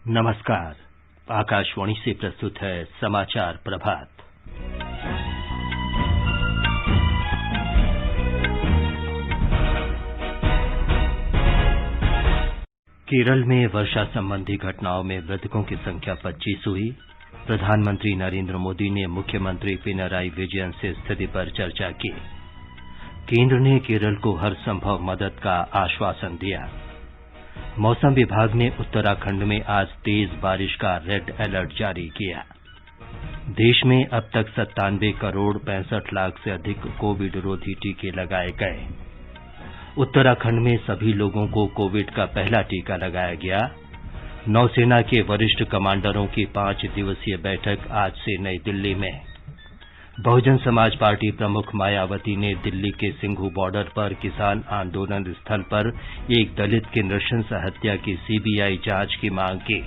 नमस्कार। आकाशवाणी से प्रस्तुत है समाचार प्रभात। केरल में वर्षा संबंधी घटनाओं में मृतकों की संख्या 25 हुई। प्रधानमंत्री नरेंद्र मोदी ने मुख्यमंत्री पिनराई विजयन से स्थिति पर चर्चा की। केंद्र ने केरल को हर संभव मदद का आश्वासन दिया। मौसम विभाग ने उत्तराखंड में आज तेज बारिश का रेड अलर्ट जारी किया। देश में अब तक 97 करोड़ 65 लाख से अधिक कोविड रोधी टीके लगाए गए। उत्तराखंड में सभी लोगों को कोविड का पहला टीका लगाया गया। नौसेना के वरिष्ठ कमांडरों की 5 दिवसीय बैठक आज से नई दिल्ली में। बहुजन समाज पार्टी प्रमुख मायावती ने दिल्ली के सिंघू बॉर्डर पर किसान आंदोलन स्थल पर एक दलित की नृशंस हत्या की सीबीआई जांच की मांग की।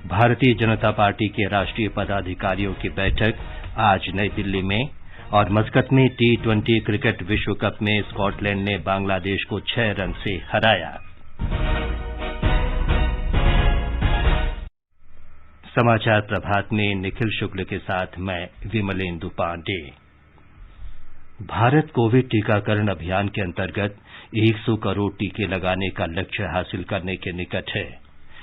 भारतीय जनता पार्टी के राष्ट्रीय पदाधिकारियों की बैठक आज नई दिल्ली में। और मस्कत में T20 क्रिकेट विश्व कप में स्कॉटलैंड ने बांग्लादेश को 6 रन से हराया। समाचार प्रभात में निखिल शुक्ल के साथ मैं विमलेंदु पांडे। भारत कोविड टीकाकरण अभियान के अंतर्गत 100 करोड़ टीके लगाने का लक्ष्य हासिल करने के निकट है।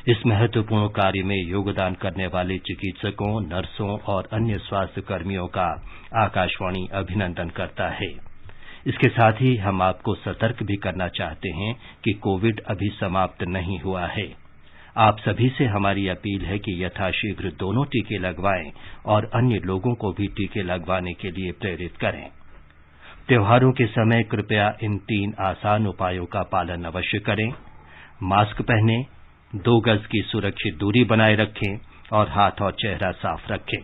इस महत्वपूर्ण कार्य में योगदान करने वाले चिकित्सकों, नर्सों और अन्य स्वास्थ्य कर्मियों का आकाशवाणी अभिनंदन करता है। इसके साथ ही हम आपको सतर्क भी करना चाहते हैं कि कोविड अभी समाप्त नहीं हुआ है। आप सभी से हमारी अपील है कि यथाशीघ्र दोनों टीके लगवाएं और अन्य लोगों को भी टीके लगवाने के लिए प्रेरित करें। त्योहारों के समय कृपया इन 3 आसान उपायों का पालन अवश्य करें। मास्क पहनें, 2 गज की सुरक्षित दूरी बनाए रखें और हाथ और चेहरा साफ रखें।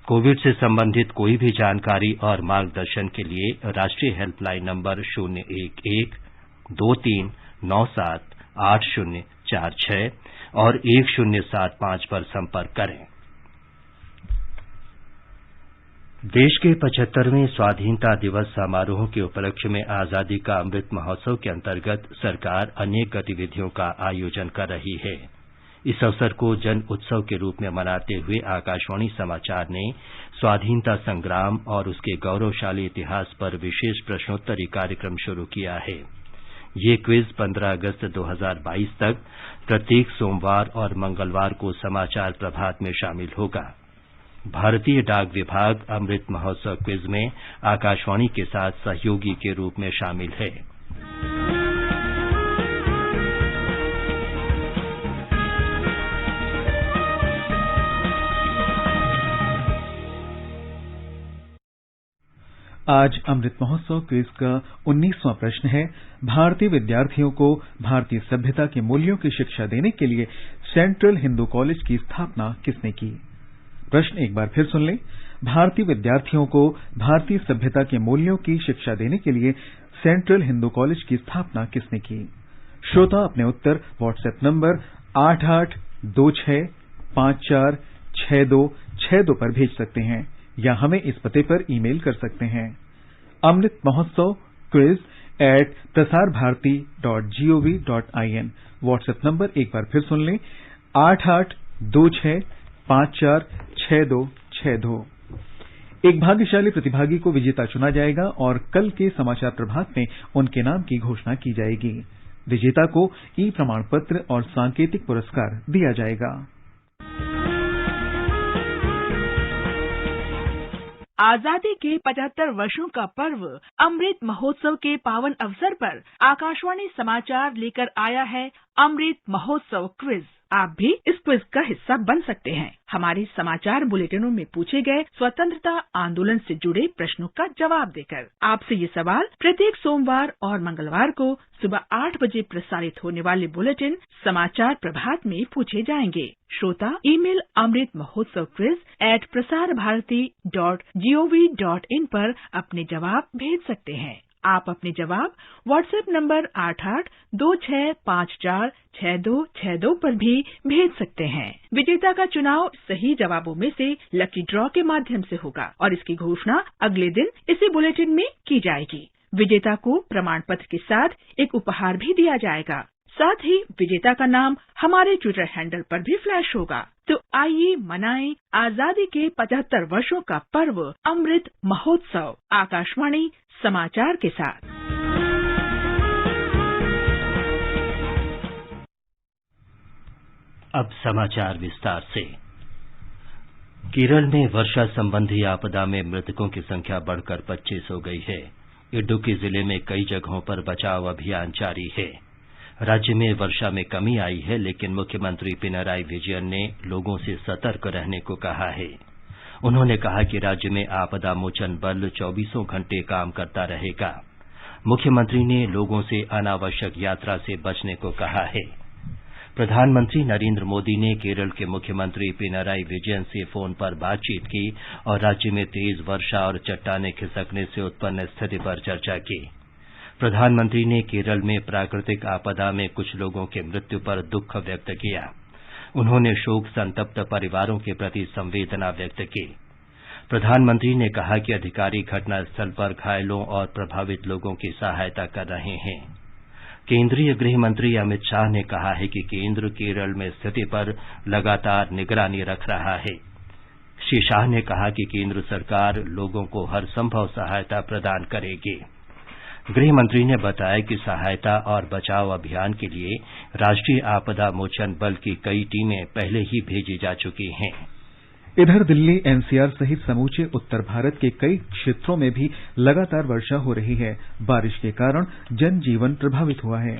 कोविड से संबंधित कोई भी जानकारी और मार्गदर्शन के लिए राष्ट्रीय हेल्पलाइन नंबर 011-2397-8046 और 1075 पर संपर्क करें। देश के 75वें स्वाधीनता दिवस समारोह के उपलक्ष्य में आजादी का अमृत महोत्सव के अंतर्गत सरकार अनेक गतिविधियों का आयोजन कर रही है। इस अवसर को जन उत्सव के रूप में मनाते हुए आकाशवाणी समाचार ने स्वाधीनता संग्राम और उसके गौरवशाली इतिहास पर विशेष प्रश्नोत्तरी कार्यक्रम शुरू किया है। ये क्विज 15 अगस्त 2022 तक प्रत्येक सोमवार और मंगलवार को समाचार प्रभात में शामिल होगा। भारतीय डाक विभाग अमृत महोत्सव क्विज में आकाशवाणी के साथ सहयोगी के रूप में शामिल है। आज अमृत महोत्सव क्विज का 19वां प्रश्न है। भारतीय विद्यार्थियों को भारतीय सभ्यता के मूल्यों की शिक्षा देने के लिए सेंट्रल हिंदू कॉलेज की स्थापना किसने की? प्रश्न एक बार फिर सुन लें। भारतीय विद्यार्थियों को भारतीय सभ्यता के मूल्यों की शिक्षा देने के लिए सेंट्रल हिंदू कॉलेज की स्थापना किसने की? श्रोता अपने उत्तर व्हाट्सएप नंबर 8826546262 पर भेज सकते हैं या हमें इस पते पर ईमेल कर सकते हैं। Amrit Mahotsav quiz@prasarbharati.gov.in। WhatsApp number एक बार फिर सुन लें 8826546262। एक भाग्यशाली प्रतिभागी को विजेता चुना जाएगा और कल के समाचार प्रभात में उनके नाम की घोषणा की जाएगी। विजेता को ई प्रमाण पत्र और सांकेतिक पुरस्कार दिया जाएगा। आजादी के 75 वर्षों का पर्व अमृत महोत्सव के पावन अवसर पर आकाशवाणी समाचार लेकर आया है अमृत महोत्सव क्विज। आप भी इस क्विज का हिस्सा बन सकते हैं। हमारे समाचार बुलेटिनों में पूछे गए स्वतंत्रता आंदोलन से जुड़े प्रश्नों का जवाब देकर आपसे ये सवाल प्रत्येक सोमवार और मंगलवार को सुबह 8 बजे प्रसारित होने वाले बुलेटिन समाचार प्रभात में पूछे जाएंगे। श्रोता ईमेल अमृत महोत्सव quiz@prasarbharati.gov.in पर अपने जवाब भेज सकते हैं। आप अपने जवाब व्हाट्सएप नंबर 8826546262 पर भी भेज सकते हैं। विजेता का चुनाव सही जवाबों में से लकी ड्रॉ के माध्यम से होगा और इसकी घोषणा अगले दिन इसी बुलेटिन में की जाएगी। विजेता को प्रमाण पत्र के साथ एक उपहार भी दिया जाएगा। साथ ही विजेता का नाम हमारे ट्विटर हैंडल पर भी फ्लैश होगा। तो आइए मनाएं आजादी के 75 वर्षों का पर्व अमृत महोत्सव आकाशवाणी समाचार के साथ। अब समाचार विस्तार से। केरल में वर्षा संबंधी आपदा में मृतकों की संख्या बढ़कर 25 हो गई है। इडुक्की जिले में कई जगहों पर बचाव अभियान जारी है। राज्य में वर्षा में कमी आई है, लेकिन मुख्यमंत्री पिनराई विजयन ने लोगों से सतर्क रहने को कहा है। उन्होंने कहा कि राज्य में आपदा मोचन बल 24 घंटे काम करता रहेगा। मुख्यमंत्री ने लोगों से अनावश्यक यात्रा से बचने को कहा है। प्रधानमंत्री नरेंद्र मोदी ने केरल के मुख्यमंत्री पिनराई विजयन से फोन पर बातचीत की और राज्य में तेज वर्षा और चट्टाने खिसकने से उत्पन्न स्थिति पर चर्चा की। प्रधानमंत्री ने केरल में प्राकृतिक आपदा में कुछ लोगों की मृत्यु पर दुख व्यक्त किया। उन्होंने शोक संतप्त परिवारों के प्रति संवेदना व्यक्त की। प्रधानमंत्री ने कहा कि अधिकारी घटनास्थल पर घायलों और प्रभावित लोगों की सहायता कर रहे हैं। केंद्रीय गृह मंत्री अमित शाह ने कहा है कि केंद्र केरल में स्थिति पर लगातार निगरानी रख रहा है। श्री शाह ने कहा कि केंद्र सरकार लोगों को हर संभव सहायता प्रदान करेगी। गृह मंत्री ने बताया कि सहायता और बचाव अभियान के लिए राष्ट्रीय आपदा मोचन बल की कई टीमें पहले ही भेजी जा चुकी हैं। इधर दिल्ली एनसीआर सहित समूचे उत्तर भारत के कई क्षेत्रों में भी लगातार वर्षा हो रही है। बारिश के कारण जनजीवन प्रभावित हुआ है।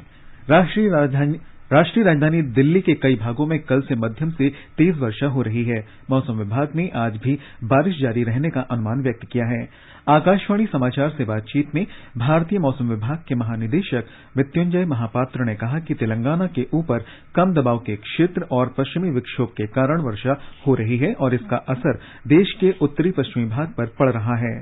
राष्ट्रीय राजधानी दिल्ली के कई भागों में कल से मध्यम से तेज वर्षा हो रही है। मौसम विभाग ने आज भी बारिश जारी रहने का अनुमान व्यक्त किया है। आकाशवाणी समाचार से बातचीत में भारतीय मौसम विभाग के महानिदेशक मृत्युंजय महापात्र ने कहा कि तेलंगाना के ऊपर कम दबाव के क्षेत्र और पश्चिमी विक्षोभ के कारण वर्षा हो रही है और इसका असर देश के उत्तरी पश्चिमी भाग पर पड़ रहा है।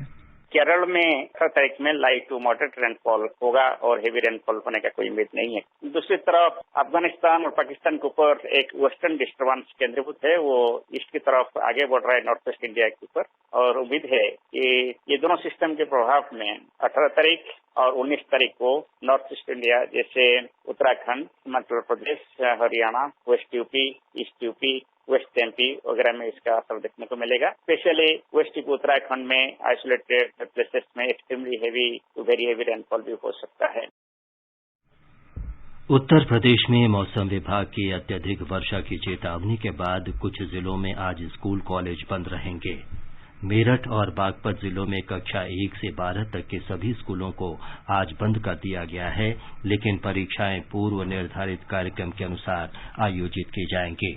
केरल में 18 तारीख में लाइट टू मॉडरेट रेनफॉल होगा और हेवी रेनफॉल होने का कोई उम्मीद नहीं है। दूसरी तरफ अफगानिस्तान और पाकिस्तान के ऊपर एक वेस्टर्न डिस्टर्बेंस केंद्रीभूत है, वो ईस्ट की तरफ आगे बढ़ रहा है नॉर्थ वेस्ट इंडिया के ऊपर, और उम्मीद है कि ये दोनों सिस्टम के प्रभाव में 18 तारीख और 19 तारीख को नॉर्थ ईस्ट इंडिया जैसे Uttarakhand, Himachal Pradesh, Haryana, west UP, east UP, west MP वगैरह में इसका असर देखने को मिलेगा। स्पेशली वेस्ट उत्तराखंड में आइसोलेटेड प्लेसेस में extremely heavy to very heavy rainfall भी हो सकता है। उत्तर प्रदेश में मौसम विभाग की अत्यधिक वर्षा की चेतावनी के बाद कुछ जिलों में आज स्कूल कॉलेज बंद रहेंगे। मेरठ और बागपत जिलों में कक्षा 1 से 12 तक के सभी स्कूलों को आज बंद कर दिया गया है, लेकिन परीक्षाएं पूर्व निर्धारित कार्यक्रम के अनुसार आयोजित की जाएंगी।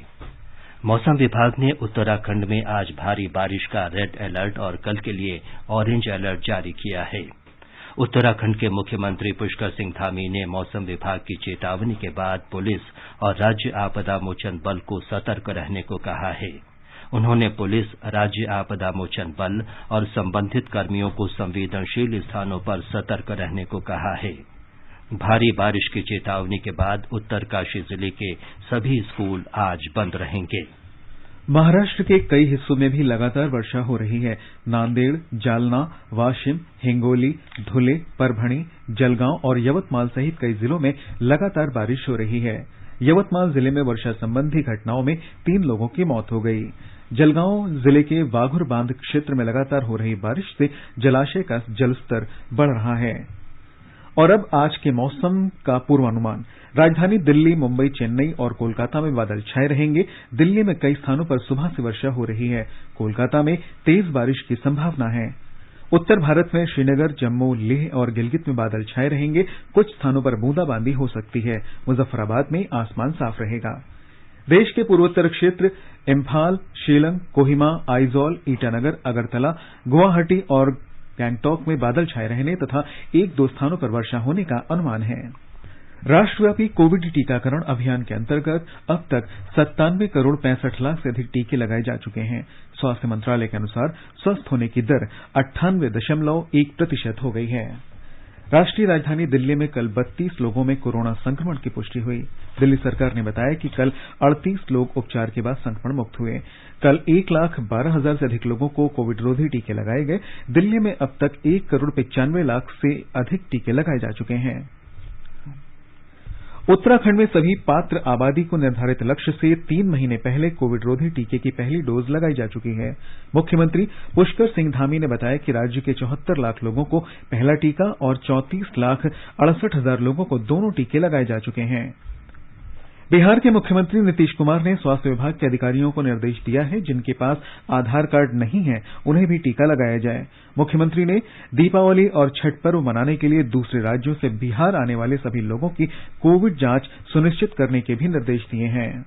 मौसम विभाग ने उत्तराखंड में आज भारी बारिश का रेड अलर्ट और कल के लिए ऑरेंज अलर्ट जारी किया है। उत्तराखंड के मुख्यमंत्री पुष्कर सिंह धामी ने मौसम विभाग की चेतावनी के बाद पुलिस और राज्य आपदा मोचन बल को सतर्क रहने को कहा है। उन्होंने पुलिस, राज्य आपदा मोचन बल और संबंधित कर्मियों को संवेदनशील स्थानों पर सतर्क रहने को कहा है। भारी बारिश की चेतावनी के बाद उत्तरकाशी जिले के सभी स्कूल आज बंद रहेंगे। महाराष्ट्र के कई हिस्सों में भी लगातार वर्षा हो रही है। नांदेड़, जालना, वाशिम, हिंगोली, धुले, परभणी, जलगांव और यवतमाल सहित कई जिलों में लगातार बारिश हो रही है। यवतमाल जिले में वर्षा संबंधी घटनाओं में 3 लोगों की मौत हो गई। जलगांव जिले के वाघुर बांध क्षेत्र में लगातार हो रही बारिश से जलाशय का जलस्तर बढ़ रहा है। और अब आज के मौसम का पूर्वानुमान। राजधानी दिल्ली, मुंबई, चेन्नई और कोलकाता में बादल छाए रहेंगे। दिल्ली में कई स्थानों पर सुबह से वर्षा हो रही है। कोलकाता में तेज बारिश की संभावना है। उत्तर भारत में श्रीनगर, जम्मू, लेह और गिलगित में बादल छाए रहेंगे। कुछ स्थानों पर बूंदाबांदी हो सकती है। मुजफ्फराबाद में आसमान साफ रहेगा। देश के पूर्वोत्तर क्षेत्र इम्फाल, शिलंग, कोहिमा, आइजॉल, ईटानगर, अगरतला, गुवाहाटी और गैंगटॉक में बादल छाए रहने तथा 1-2 स्थानों पर वर्षा होने का अनुमान है। राष्ट्रव्यापी कोविड टीकाकरण अभियान के अंतर्गत अब तक 97 करोड़ 65 लाख से अधिक टीके लगाए जा चुके हैं। स्वास्थ्य मंत्रालय के अनुसार स्वस्थ होने की दर 98.1% हो गई है। राष्ट्रीय राजधानी दिल्ली में कल 32 लोगों में कोरोना संक्रमण की पुष्टि हुई। दिल्ली सरकार ने बताया कि कल 38 लोग उपचार के बाद संक्रमण मुक्त हुए। कल 1,12,000 से अधिक लोगों को कोविड रोधी टीके लगाए गए। दिल्ली में अब तक 1 करोड़ 95 लाख से अधिक टीके लगाए जा चुके हैं। उत्तराखंड में सभी पात्र आबादी को निर्धारित लक्ष्य से 3 महीने पहले कोविड रोधी टीके की पहली डोज लगाई जा चुकी है। मुख्यमंत्री पुष्कर सिंह धामी ने बताया कि राज्य के 74 लाख लोगों को पहला टीका और 34,68,000 लोगों को दोनों टीके लगाए जा चुके हैं। बिहार के मुख्यमंत्री नीतीश कुमार ने स्वास्थ्य विभाग के अधिकारियों को निर्देश दिया है जिनके पास आधार कार्ड नहीं है उन्हें भी टीका लगाया जाए। मुख्यमंत्री ने दीपावली और छठ पर्व मनाने के लिए दूसरे राज्यों से बिहार आने वाले सभी लोगों की कोविड जांच सुनिश्चित करने के भी निर्देश दिए हैं।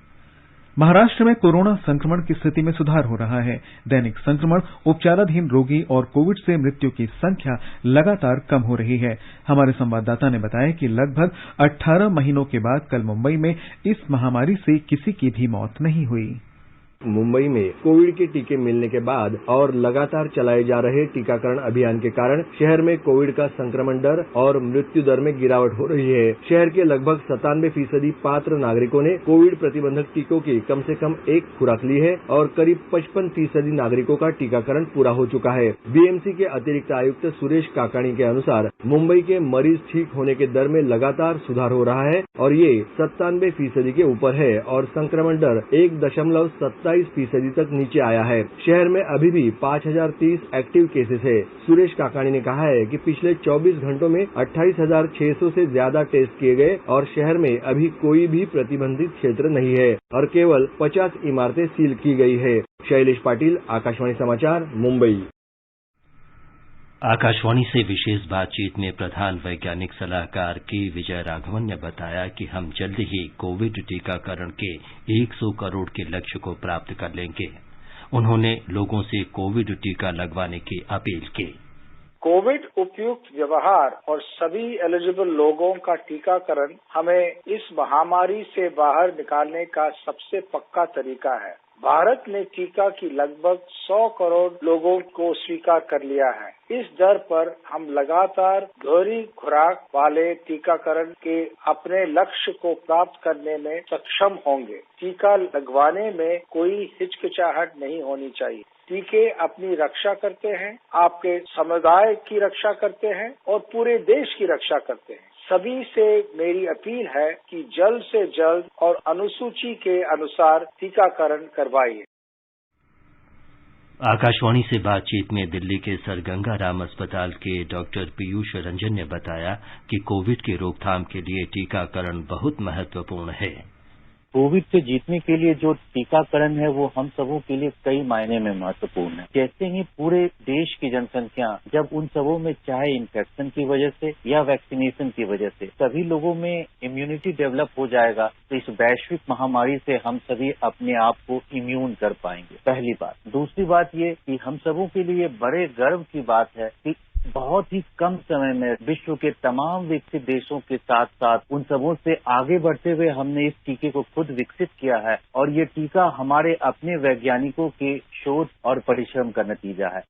महाराष्ट्र में कोरोना संक्रमण की स्थिति में सुधार हो रहा है। दैनिक संक्रमण, उपचाराधीन रोगी और कोविड से मृत्यु की संख्या लगातार कम हो रही है। हमारे संवाददाता ने बताया कि लगभग 18 महीनों के बाद कल मुंबई में इस महामारी से किसी की भी मौत नहीं हुई। मुंबई में कोविड के टीके मिलने के बाद और लगातार चलाए जा रहे टीकाकरण अभियान के कारण शहर में कोविड का संक्रमण दर और मृत्यु दर में गिरावट हो रही है। शहर के लगभग 97% पात्र नागरिकों ने कोविड प्रतिबंधक टीकों की कम से कम एक खुराक ली है और करीब 55% नागरिकों का टीकाकरण पूरा हो चुका है। बीएमसी के अतिरिक्त आयुक्त सुरेश काकाणी के अनुसार मुंबई के मरीज ठीक होने के दर में लगातार सुधार हो रहा है और ये 97% के ऊपर है और संक्रमण दर 1.27% तक नीचे आया है। शहर में अभी भी 5030 एक्टिव केसेस है। सुरेश काकाणी ने कहा है कि पिछले 24 घंटों में 28,600 से ज्यादा टेस्ट किए गए और शहर में अभी कोई भी प्रतिबंधित क्षेत्र नहीं है और केवल 50 इमारतें सील की गई है। शैलेश पाटिल, आकाशवाणी समाचार, मुंबई। आकाशवाणी से विशेष बातचीत में प्रधान वैज्ञानिक सलाहकार के विजय राघवन ने बताया कि हम जल्द ही कोविड टीकाकरण के 100 करोड़ के लक्ष्य को प्राप्त कर लेंगे। उन्होंने लोगों से कोविड टीका लगवाने की अपील की। कोविड उपयुक्त व्यवहार और सभी एलिजिबल लोगों का टीकाकरण हमें इस महामारी से बाहर निकालने का सबसे पक्का तरीका है। भारत ने टीका की लगभग 100 करोड़ लोगों को स्वीकार कर लिया है। इस दर पर हम लगातार दोहरी खुराक वाले टीकाकरण के अपने लक्ष्य को प्राप्त करने में सक्षम होंगे। टीका लगवाने में कोई हिचकिचाहट नहीं होनी चाहिए। टीके अपनी रक्षा करते हैं, आपके समुदाय की रक्षा करते हैं और पूरे देश की रक्षा करते हैं। सभी से मेरी अपील है कि जल्द से जल्द और अनुसूची के अनुसार टीकाकरण करवाइए। आकाशवाणी से बातचीत में दिल्ली के सर गंगा राम अस्पताल के डॉक्टर पीयूष रंजन ने बताया कि कोविड की रोकथाम के लिए टीकाकरण बहुत महत्वपूर्ण है। कोविड से जीतने के लिए जो टीकाकरण है वो हम सबों के लिए कई मायने में महत्वपूर्ण है। जैसे ही पूरे देश की जनसंख्या जब उन सबों में चाहे इन्फेक्शन की वजह से या वैक्सीनेशन की वजह से सभी लोगों में इम्यूनिटी डेवलप हो जाएगा तो इस वैश्विक महामारी से हम सभी अपने आप को इम्यून कर पाएंगे। पहली बात। दूसरी बात ये कि हम सबों के लिए बड़े गर्व की बात है कि बहुत ही कम समय में विश्व के तमाम विकसित देशों के साथ साथ उन सबों से आगे बढ़ते हुए हमने इस टीके को खुद विकसित किया है और ये टीका हमारे अपने वैज्ञानिकों के शोध और परिश्रम का नतीजा है।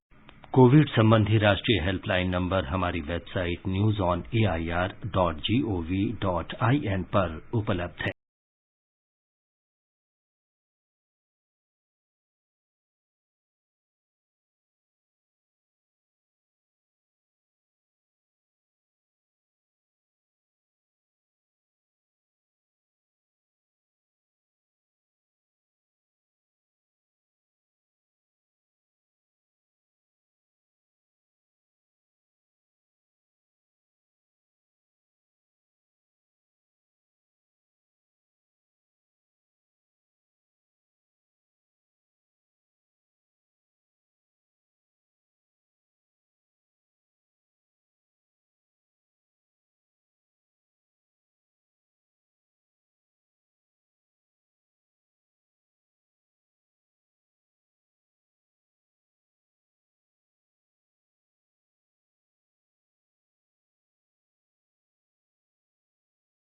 कोविड संबंधी राष्ट्रीय हेल्पलाइन नंबर हमारी वेबसाइट newsonair.gov.in पर उपलब्ध है।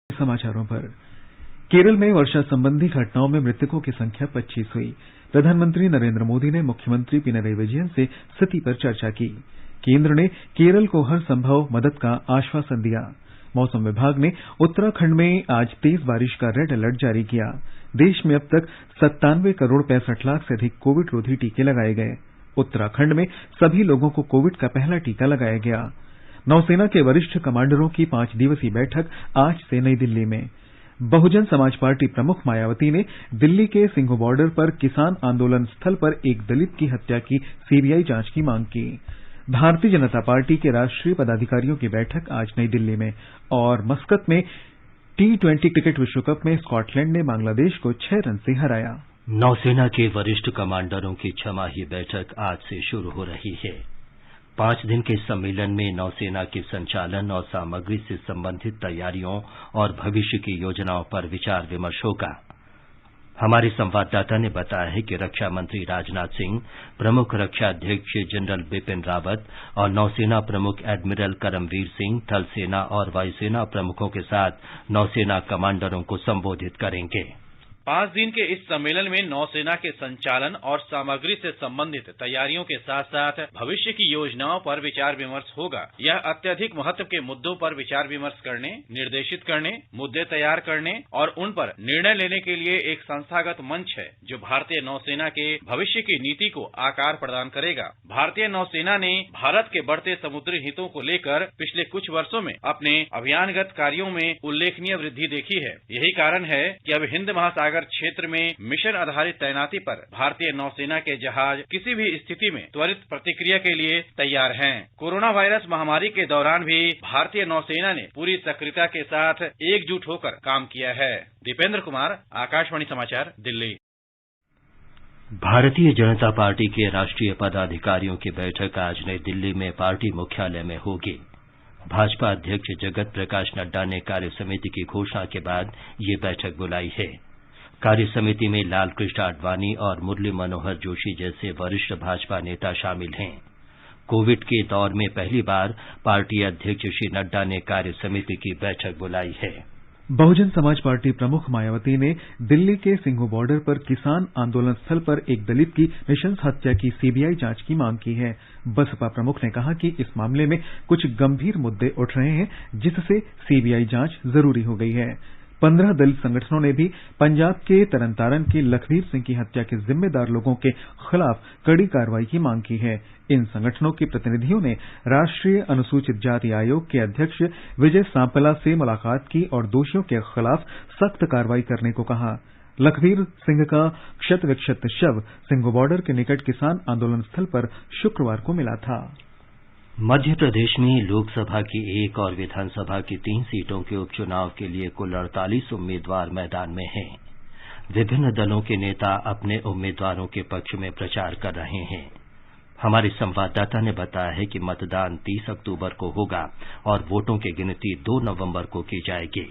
समाचारों पर केरल में वर्षा संबंधी घटनाओं में मृतकों की संख्या 25 हुई। प्रधानमंत्री नरेंद्र मोदी ने मुख्यमंत्री पिनरई विजयन से स्थिति पर चर्चा की। केंद्र ने केरल को हर संभव मदद का आश्वासन दिया। मौसम विभाग ने उत्तराखंड में आज तेज बारिश का रेड अलर्ट जारी किया। देश में अब तक 97 करोड़ 65 लाख से अधिक कोविड रोधी टीके लगाए गए। उत्तराखंड में सभी लोगों को कोविड का पहला टीका लगाया गया। नौसेना के वरिष्ठ कमांडरों की 5 दिवसीय बैठक आज से नई दिल्ली में। बहुजन समाज पार्टी प्रमुख मायावती ने दिल्ली के सिंघू बॉर्डर पर किसान आंदोलन स्थल पर एक दलित की हत्या की सीबीआई जांच की मांग की। भारतीय जनता पार्टी के राष्ट्रीय पदाधिकारियों की बैठक आज नई दिल्ली में और मस्कत में T20 क्रिकेट विश्व कप में स्कॉटलैंड ने बांग्लादेश को 6 रन से हराया। नौसेना के वरिष्ठ कमांडरों की छमाही बैठक आज से शुरू हो रही है। 5 दिन के सम्मेलन में नौसेना के संचालन और सामग्री से संबंधित तैयारियों और भविष्य की योजनाओं पर विचार विमर्श होगा। हमारे संवाददाता ने बताया है कि रक्षा मंत्री राजनाथ सिंह, प्रमुख रक्षा अध्यक्ष जनरल बिपिन रावत और नौसेना प्रमुख एडमिरल करमवीर सिंह थल सेना और वायुसेना प्रमुखों के साथ नौसेना कमांडरों को संबोधित करेंगे। 5 दिन के इस सम्मेलन में नौसेना के संचालन और सामग्री से संबंधित तैयारियों के साथ साथ भविष्य की योजनाओं पर विचार विमर्श होगा। यह अत्यधिक महत्व के मुद्दों पर विचार विमर्श करने, निर्देशित करने, मुद्दे तैयार करने और उन पर निर्णय लेने के लिए एक संस्थागत मंच है जो भारतीय नौसेना के भविष्य की नीति को आकार प्रदान करेगा। भारतीय नौसेना ने भारत के बढ़ते समुद्री हितों को लेकर पिछले कुछ वर्षों में अपने अभियानगत कार्यों में उल्लेखनीय वृद्धि देखी है। यही कारण है कि अब हिंद महासागर क्षेत्र में मिशन आधारित तैनाती पर भारतीय नौसेना के जहाज किसी भी स्थिति में त्वरित प्रतिक्रिया के लिए तैयार हैं। कोरोना वायरस महामारी के दौरान भी भारतीय नौसेना ने पूरी सक्रियता के साथ एकजुट होकर काम किया है। दीपेंद्र कुमार, आकाशवाणी समाचार, दिल्ली। भारतीय जनता पार्टी के राष्ट्रीय पदाधिकारियों की बैठक आज नई दिल्ली में पार्टी मुख्यालय में होगी। भाजपा अध्यक्ष जगत प्रकाश नड्डा ने कार्य समिति की घोषणा के बाद ये बैठक बुलाई है। कार्य समिति में लालकृष्ण आडवाणी और मुरली मनोहर जोशी जैसे वरिष्ठ भाजपा नेता शामिल हैं। कोविड के दौर में पहली बार पार्टी अध्यक्ष श्री नड्डा ने कार्य समिति की बैठक बुलाई है। बहुजन समाज पार्टी प्रमुख मायावती ने दिल्ली के सिंघू बॉर्डर पर किसान आंदोलन स्थल पर एक दलित की नृशंस हत्या की सीबीआई जांच की मांग की है। बसपा प्रमुख ने कहा कि इस मामले में कुछ गंभीर मुद्दे उठ रहे हैं जिससे सीबीआई जांच जरूरी हो गई है। 15 दलित संगठनों ने भी पंजाब के तरनतारन के लखबीर सिंह की हत्या के जिम्मेदार लोगों के खिलाफ कड़ी कार्रवाई की मांग की है। इन संगठनों के प्रतिनिधियों ने राष्ट्रीय अनुसूचित जाति आयोग के अध्यक्ष विजय सांपला से मुलाकात की और दोषियों के खिलाफ सख्त कार्रवाई करने को कहा। लखबीर सिंह का क्षत विक्षत शव सिंघू बॉर्डर के निकट किसान आंदोलन स्थल पर शुक्रवार को मिला था। मध्य प्रदेश में लोकसभा की 1 और विधानसभा की 3 सीटों के उपचुनाव के लिए कुल 48 उम्मीदवार मैदान में हैं। विभिन्न दलों के नेता अपने उम्मीदवारों के पक्ष में प्रचार कर रहे हैं। हमारे संवाददाता ने बताया है कि मतदान 30 अक्टूबर को होगा और वोटों की गिनती 2 नवंबर को की जाएगी।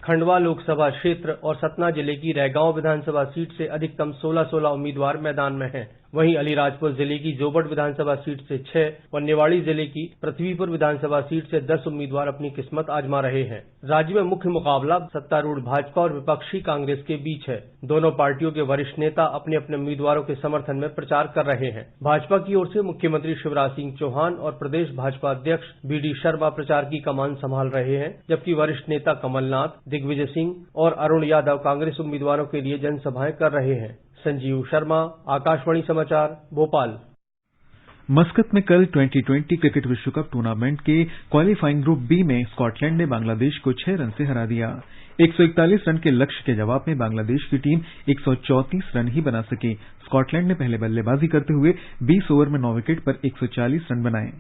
खंडवा लोकसभा क्षेत्र और सतना जिले की रैगांव विधानसभा सीट से अधिकतम 16 उम्मीदवार मैदान में हैं। वहीं अलीराजपुर जिले की जोबट विधानसभा सीट से 6 और निवाड़ी जिले की पृथ्वीपुर विधानसभा सीट से 10 उम्मीदवार अपनी किस्मत आजमा रहे हैं। राज्य में मुख्य मुकाबला सत्तारूढ़ भाजपा और विपक्षी कांग्रेस के बीच है। दोनों पार्टियों के वरिष्ठ नेता अपने अपने उम्मीदवारों के समर्थन में प्रचार कर रहे हैं। भाजपा की ओर से मुख्यमंत्री शिवराज सिंह चौहान और प्रदेश भाजपा अध्यक्ष BD शर्मा प्रचार की कमान संभाल रहे हैं, जबकि वरिष्ठ नेता कमलनाथ, दिग्विजय सिंह और अरुण यादव कांग्रेस उम्मीदवारों के लिए जनसभाएं कर रहे हैं। संजीव शर्मा, आकाशवाणी समाचार, भोपाल। मस्कत में कल 2020 क्रिकेट विश्व कप टूर्नामेंट के क्वालिफाइंग ग्रुप बी में स्कॉटलैंड ने बांग्लादेश को 6 रन से हरा दिया। 141 रन के लक्ष्य के जवाब में बांग्लादेश की टीम 134 रन ही बना सकी। स्कॉटलैंड ने पहले बल्लेबाजी करते हुए 20 ओवर में 9 विकेट पर 140 रन बनाए।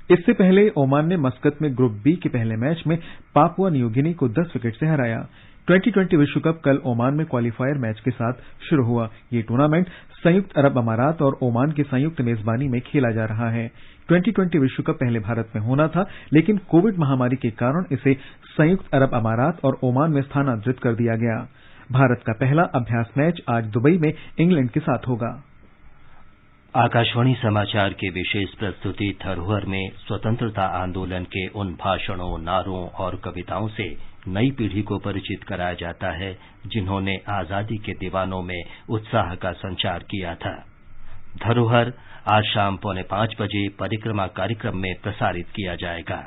इससे पहले ओमान ने मस्कत में ग्रुप बी के पहले मैच में पापुआ न्यू गिनी को 10 विकेट से हराया। 2020 विश्व कप कल ओमान में क्वालीफायर मैच के साथ शुरू हुआ। ये टूर्नामेंट संयुक्त अरब अमारात और ओमान की संयुक्त मेजबानी में खेला जा रहा है। 2020 विश्व कप पहले भारत में होना था, लेकिन कोविड महामारी के कारण इसे संयुक्त अरब अमारात और ओमान में स्थानांतरित कर दिया गया। भारत का पहला अभ्यास मैच आज दुबई में इंग्लैंड के साथ होगा। आकाशवाणी समाचार की विशेष प्रस्तुति धरोहर में स्वतंत्रता आंदोलन के उन भाषणों, नारों और कविताओं से नई पीढ़ी को परिचित कराया जाता है जिन्होंने आजादी के दीवानों में उत्साह का संचार किया था। धरोहर आज शाम 4:45 बजे परिक्रमा कार्यक्रम में प्रसारित किया जाएगा।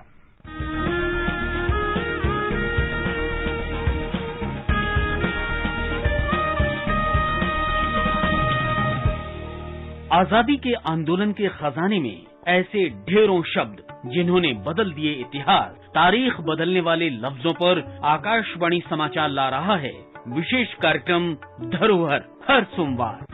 आजादी के आंदोलन के खजाने में ऐसे ढेरों शब्द जिन्होंने बदल दिए इतिहास तारीख बदलने वाले लफ्जों पर आकाशवाणी समाचार ला रहा है विशेष कार्यक्रम धरोहर हर सोमवार।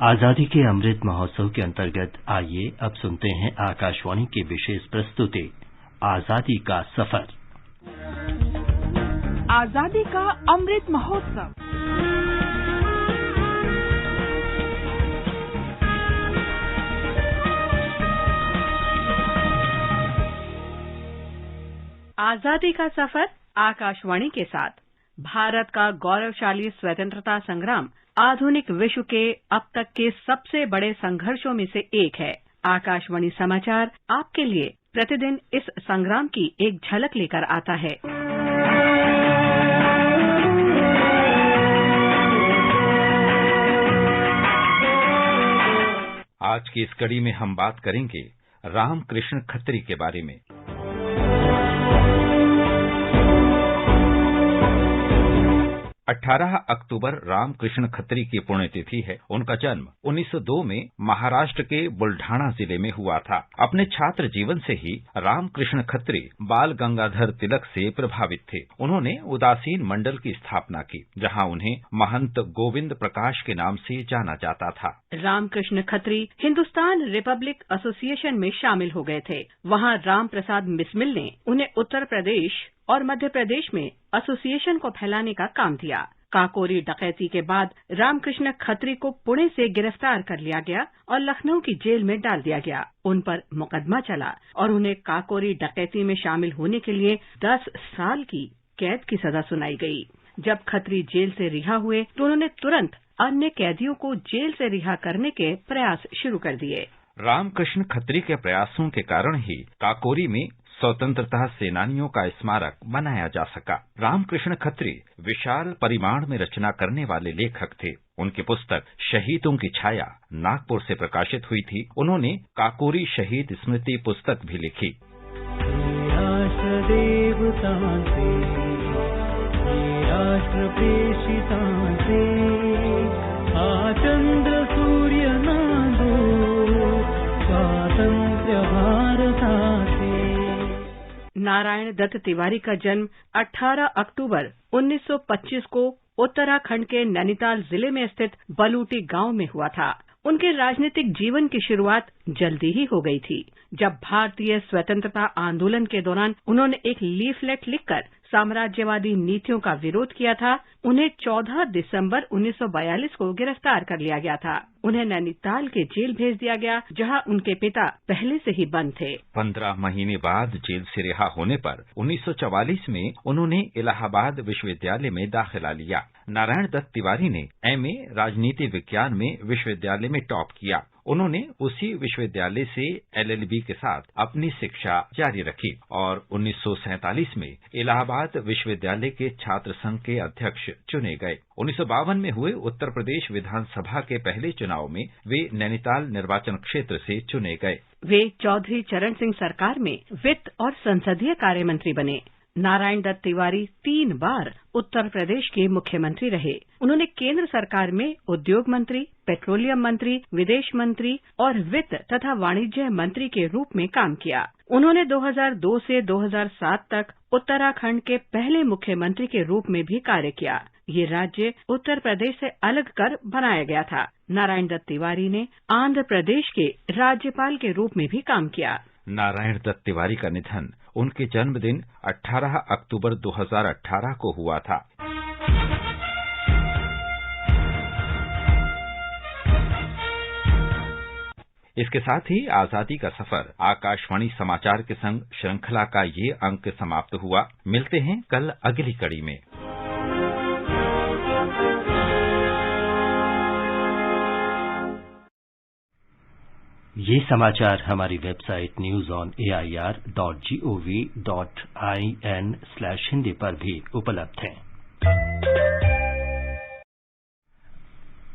आजादी के अमृत महोत्सव के अंतर्गत आइए अब सुनते हैं आकाशवाणी की विशेष प्रस्तुति आजादी का सफर। आजादी का अमृत महोत्सव। आजादी का सफर आकाशवाणी के साथ। भारत का गौरवशाली स्वतंत्रता संग्राम आधुनिक विश्व के अब तक के सबसे बड़े संघर्षों में से एक है। आकाशवाणी समाचार आपके लिए प्रतिदिन इस संग्राम की एक झलक लेकर आता है। आज की इस कड़ी में हम बात करेंगे रामकृष्ण खत्री के बारे में। 18 अक्टूबर रामकृष्ण खत्री की पुण्यतिथि है। उनका जन्म 1902 में महाराष्ट्र के बुल्ढाना जिले में हुआ था। अपने छात्र जीवन से ही रामकृष्ण खत्री बाल गंगाधर तिलक से प्रभावित थे। उन्होंने उदासीन मंडल की स्थापना की, जहां उन्हें महंत गोविंद प्रकाश के नाम से जाना जाता था। रामकृष्ण खत्री हिंदुस्तान रिपब्लिक एसोसिएशन में शामिल हो गए थे। वहां राम प्रसाद बिस्मिल ने उन्हें उत्तर प्रदेश और मध्य प्रदेश में एसोसिएशन को फैलाने का काम दिया। काकोरी डकैती के बाद रामकृष्ण खत्री को पुणे से गिरफ्तार कर लिया गया और लखनऊ की जेल में डाल दिया गया। उन पर मुकदमा चला और उन्हें काकोरी डकैती में शामिल होने के लिए 10 साल की कैद की सजा सुनाई गई। जब खत्री जेल से रिहा हुए तो उन्होंने तुरंत अन्य कैदियों को जेल से रिहा करने के प्रयास शुरू कर दिए। रामकृष्ण खत्री के प्रयासों के कारण ही काकोरी में स्वतंत्रता सेनानियों का स्मारक बनाया जा सका। रामकृष्ण खत्री विशाल परिमाण में रचना करने वाले लेखक थे। उनकी पुस्तक शहीदों की छाया नागपुर से प्रकाशित हुई थी। उन्होंने काकोरी शहीद स्मृति पुस्तक भी लिखी। राष्ट्र प्रेषितां से चंद्र सूर्य नादो स्वातंत्र्य भारतासे। नारायण दत्त तिवारी का जन्म 18 अक्टूबर 1925 को उत्तराखंड के नैनीताल जिले में स्थित बलूटी गांव में हुआ था। उनके राजनीतिक जीवन की शुरुआत जल्दी ही हो गई थी। जब भारतीय स्वतंत्रता आंदोलन के दौरान उन्होंने एक लीफलेट लिखकर साम्राज्यवादी नीतियों का विरोध किया था, उन्हें 14 दिसंबर 1942 को गिरफ्तार कर लिया गया था। उन्हें नैनीताल के जेल भेज दिया गया, जहां उनके पिता पहले से ही बंद थे। 15 महीने बाद जेल से रिहा होने पर 1944 में उन्होंने इलाहाबाद विश्वविद्यालय में दाखिला लिया। नारायण दत्त तिवारी ने MA राजनीति विज्ञान में विश्वविद्यालय में टॉप किया। उन्होंने उसी विश्वविद्यालय से LLB के साथ अपनी शिक्षा जारी रखी और 1947 में इलाहाबाद विश्वविद्यालय के छात्र संघ के अध्यक्ष चुने गए। 1952 में हुए उत्तर प्रदेश विधानसभा के पहले चुनाव में वे नैनीताल निर्वाचन क्षेत्र से चुने गए। वे चौधरी चरण सिंह सरकार में वित्त और संसदीय कार्य मंत्री बने। नारायण दत्त तिवारी 3 बार उत्तर प्रदेश के मुख्यमंत्री रहे। उन्होंने केंद्र सरकार में उद्योग मंत्री, पेट्रोलियम मंत्री, विदेश मंत्री और वित्त तथा वाणिज्य मंत्री के रूप में काम किया। उन्होंने 2002 से 2007 तक उत्तराखंड के पहले मुख्यमंत्री के रूप में भी कार्य किया। ये राज्य उत्तर प्रदेश से अलग कर बनाया गया था। नारायण दत्त तिवारी ने आंध्र प्रदेश के राज्यपाल के रूप में भी काम किया। नारायण दत्त तिवारी का निधन उनके जन्मदिन 18 अक्टूबर 2018 को हुआ था। इसके साथ ही आजादी का सफर आकाशवाणी समाचार के संग श्रृंखला का ये अंक समाप्त हुआ। मिलते हैं कल अगली कड़ी में। ये समाचार हमारी वेबसाइट newsonAIR.gov.in/hindi पर भी उपलब्ध हैं।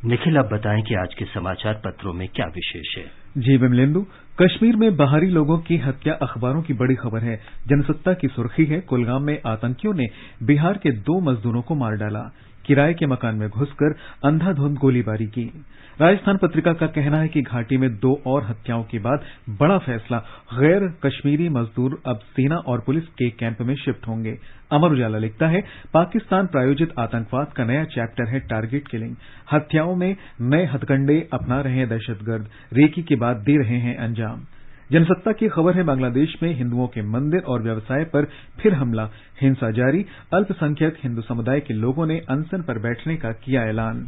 निखिल, अब बताएं कि आज के समाचार पत्रों में क्या विशेष है। जी विमलेंदु, कश्मीर में बाहरी लोगों की हत्या अखबारों की बड़ी खबर है। जनसत्ता की सुर्खी है, कुलगाम में आतंकियों ने बिहार के 2 मजदूरों को मार डाला। किराए के मकान में घुसकर अंधाधुंध गोलीबारी की। राजस्थान पत्रिका का कहना है कि घाटी में 2 और हत्याओं के बाद बड़ा फैसला, गैर कश्मीरी मजदूर अब सेना और पुलिस के कैंप में शिफ्ट होंगे। अमर उजाला लिखता है, पाकिस्तान प्रायोजित आतंकवाद का नया चैप्टर है टारगेट किलिंग। हत्याओं में नए हथकंडे अपना रहे हैं दहशतगर्द, रेकी के बाद दे रहे हैं अंजाम। जनसत्ता की खबर है, बांग्लादेश में हिंदुओं के मंदिर और व्यवसाय पर फिर हमला, हिंसा जारी। अल्पसंख्यक हिंदू समुदाय के लोगों ने अनशन पर बैठने का किया ऐलान।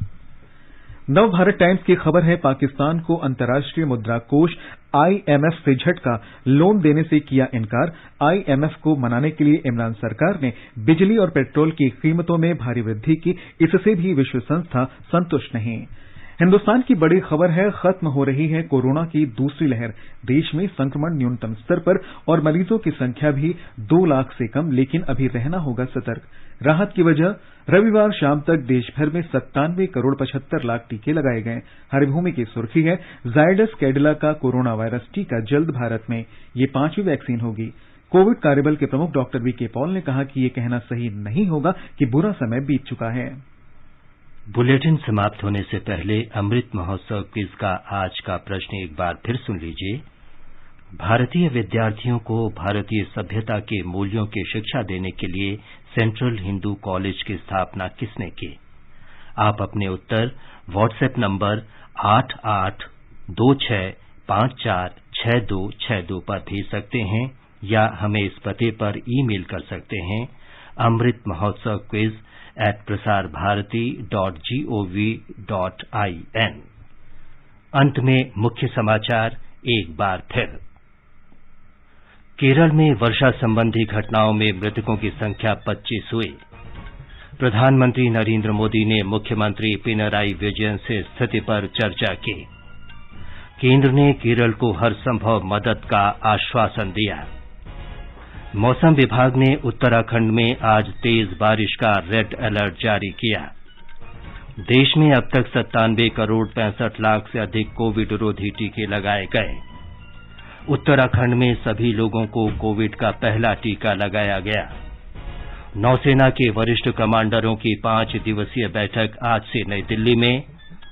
नवभारत टाइम्स की खबर है, पाकिस्तान को अंतर्राष्ट्रीय मुद्रा कोष IMF से झटका, लोन देने से किया इनकार। IMF को मनाने के लिए इमरान सरकार ने बिजली और पेट्रोल की कीमतों में भारी वृद्धि की, इससे भी विश्व संस्था संतुष्ट नहीं। हिंदुस्तान की बड़ी खबर है, खत्म हो रही है कोरोना की दूसरी लहर, देश में संक्रमण न्यूनतम स्तर पर और मरीजों की संख्या भी 2 लाख से कम, लेकिन अभी रहना होगा सतर्क। राहत की वजह, रविवार शाम तक देश भर में 97 करोड़ 75 लाख टीके लगाए गए। हरिभूमि की सुर्खी है, जायडस कैडिला का कोरोना वायरस टीका जल्द भारत में, ये 5वीं वैक्सीन होगी। कोविड कार्यबल के प्रमुख डॉक्टर वी के पॉल ने कहा कि ये कहना सही नहीं होगा कि बुरा समय बीत चुका है। बुलेटिन समाप्त होने से पहले अमृत महोत्सव क्विज का आज का प्रश्न एक बार फिर सुन लीजिए। भारतीय विद्यार्थियों को भारतीय सभ्यता के मूल्यों की शिक्षा देने के लिए सेंट्रल हिंदू कॉलेज की स्थापना किसने की? आप अपने उत्तर व्हाट्सएप नंबर 8826546262 पर भेज सकते हैं या हमें इस पते पर ईमेल कर सकते हैं amritmahotsav@prasarbharati.gov.in। अंत में मुख्य समाचार एक बार फिर। केरल में वर्षा संबंधी घटनाओं में मृतकों की संख्या 25 हुई। प्रधानमंत्री नरेंद्र मोदी ने मुख्यमंत्री पिनराई विजयन से स्थिति पर चर्चा की। केंद्र ने केरल को हर संभव मदद का आश्वासन दिया। मौसम विभाग ने उत्तराखंड में आज तेज बारिश का रेड अलर्ट जारी किया। देश में अब तक 97 करोड़ 65 लाख से अधिक कोविड रोधी टीके लगाए गए। उत्तराखंड में सभी लोगों को कोविड का पहला टीका लगाया गया। नौसेना के वरिष्ठ कमांडरों की 5 दिवसीय बैठक आज से नई दिल्ली में।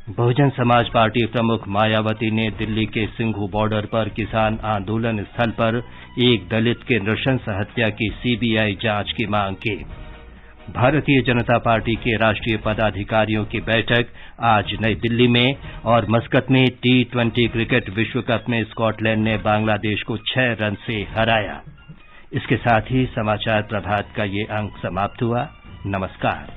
बहुजन समाज पार्टी प्रमुख मायावती ने दिल्ली के सिंघू बॉर्डर पर किसान आंदोलन स्थल पर एक दलित के नृशंस हत्या की CBI जांच की मांग की। भारतीय जनता पार्टी के राष्ट्रीय पदाधिकारियों की बैठक आज नई दिल्ली में। और मस्कत में T20 क्रिकेट विश्व कप में स्कॉटलैंड ने बांग्लादेश को 6 रन से हराया। इसके साथ ही समाचार प्रभात का ये अंक समाप्त हुआ। नमस्कार।